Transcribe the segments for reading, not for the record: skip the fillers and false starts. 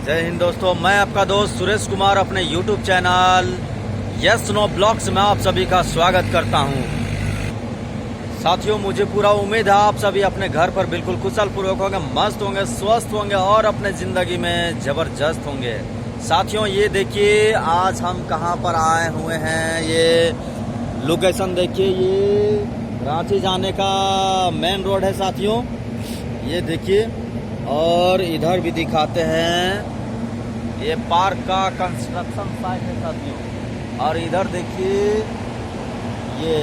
जय हिंद दोस्तों, मैं आपका दोस्त सुरेश कुमार अपने YouTube channel yes no blogs में आप सभी का स्वागत करता हूं। साथियों, मुझे पूरा उम्मीद है आप सभी अपने घर पर बिल्कुल कुशल पूर्वक होंगे, मस्त होंगे, स्वस्थ होंगे और अपने ज़िंदगी में ज़बरदस्त होंगे। साथियों, ये देखिए आज हम कहां पर आए हुए हैं। ये लोकेशन देखिए, ये रांची जाने का मेन रोड है साथियों। ये देखिए, और इधर भी दिखाते हैं, ये पार्क का कंस्ट्रक्शन साइट है साथियों। और इधर देखिए, ये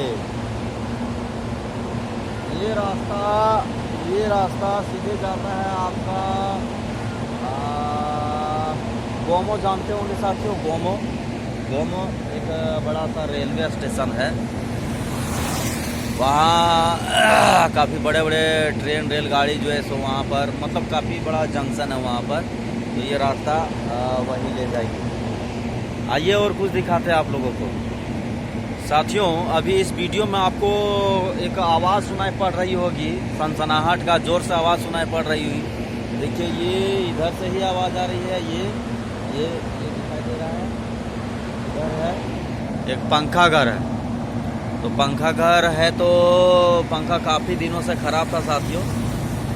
रास्ता सीधे जाता है आपका गोमो, जानते होंगे साथियों। गोमो एक बड़ा सा रेलवे स्टेशन है। वहाँ काफ़ी बड़े बड़े ट्रेन रेलगाड़ी जो है सो वहाँ पर, मतलब काफ़ी बड़ा जंक्शन है वहाँ पर। तो ये रास्ता वहीं ले जाएगी। आइए और कुछ दिखाते हैं आप लोगों को। साथियों, अभी इस वीडियो में आपको एक आवाज़ सुनाई पड़ रही होगी, सनसनाहट का जोर से आवाज़ सुनाई पड़ रही हुई। देखिए, ये इधर से ही आवाज़ आ रही है। ये दिखाई दे रहा है, इधर है एक पंखा घर है। तो पंखा घर है, तो पंखा काफ़ी दिनों से ख़राब था साथियों।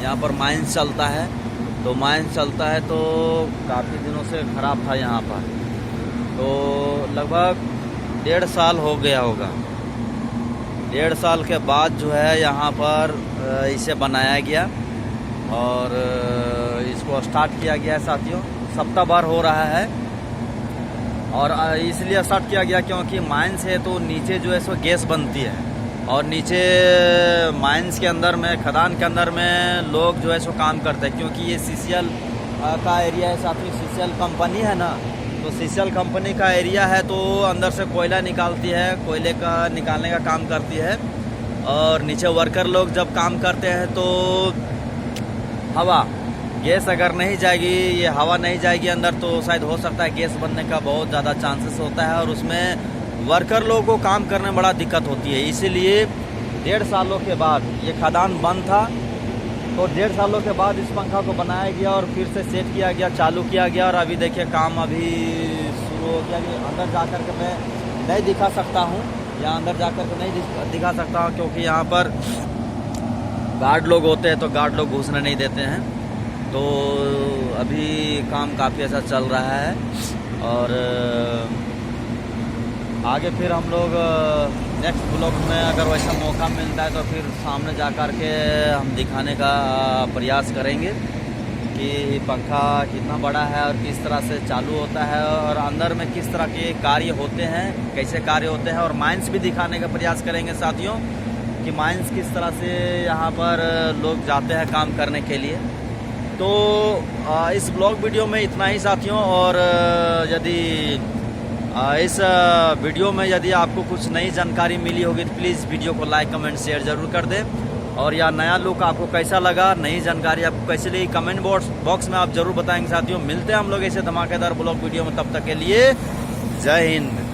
यहाँ पर माइंस चलता है, तो काफ़ी दिनों से ख़राब था यहाँ पर। तो लगभग 1.5 साल हो गया होगा। 1.5 साल के बाद जो है यहाँ पर इसे बनाया गया और इसको स्टार्ट किया गया है साथियों। सप्ताह भर हो रहा है और इसलिए स्टार्ट किया गया क्योंकि माइंस है, तो नीचे जो है सो गैस बनती है और नीचे माइंस के अंदर में, खदान के अंदर में लोग जो है सो काम करते हैं। क्योंकि ये CCL का एरिया है साथियों, CCL कंपनी है ना, तो CCL कंपनी का एरिया है। तो अंदर से कोयला निकालती है, कोयले का निकालने का काम करती है। और नीचे वर्कर लोग जब काम करते हैं तो हवा, गैस अगर नहीं जाएगी, ये हवा नहीं जाएगी अंदर, तो शायद हो सकता है गैस बनने का बहुत ज़्यादा चांसेस होता है और उसमें वर्कर लोगों को काम करने में बड़ा दिक्कत होती है। इसीलिए 1.5 सालों के बाद ये खदान बंद था, तो 1.5 सालों के बाद इस पंखा को बनाया गया और फिर से सेट किया गया, चालू किया गया। और अभी देखिए काम अभी शुरू हो गया। कि अंदर जा कर के मैं नहीं दिखा सकता हूँ, यहाँ अंदर जा कर के नहीं दिखा सकता हूँ क्योंकि यहाँ पर गार्ड लोग होते हैं, तो गार्ड लोग घुसने नहीं देते हैं। तो अभी काम काफ़ी अच्छा चल रहा है और आगे फिर हम लोग नेक्स्ट ब्लॉग में अगर वैसा मौका मिलता है तो फिर सामने जा कर के हम दिखाने का प्रयास करेंगे कि पंखा कितना बड़ा है और किस तरह से चालू होता है और अंदर में किस तरह के कार्य होते हैं, कैसे कार्य होते हैं। और माइंस भी दिखाने का प्रयास करेंगे साथियों कि माइंस किस तरह से यहाँ पर लोग जाते हैं काम करने के लिए। तो इस ब्लॉग वीडियो में इतना ही साथियों। और यदि इस वीडियो में यदि आपको कुछ नई जानकारी मिली होगी तो प्लीज़ वीडियो को लाइक, कमेंट, शेयर ज़रूर कर दें। और यह नया लुक आपको कैसा लगा, नई जानकारी आपको कैसी लगी, कमेंट बॉक्स में आप ज़रूर बताएंगे साथियों। मिलते हैं हम लोग ऐसे धमाकेदार ब्लॉग वीडियो में, तब तक के लिए जय हिंद।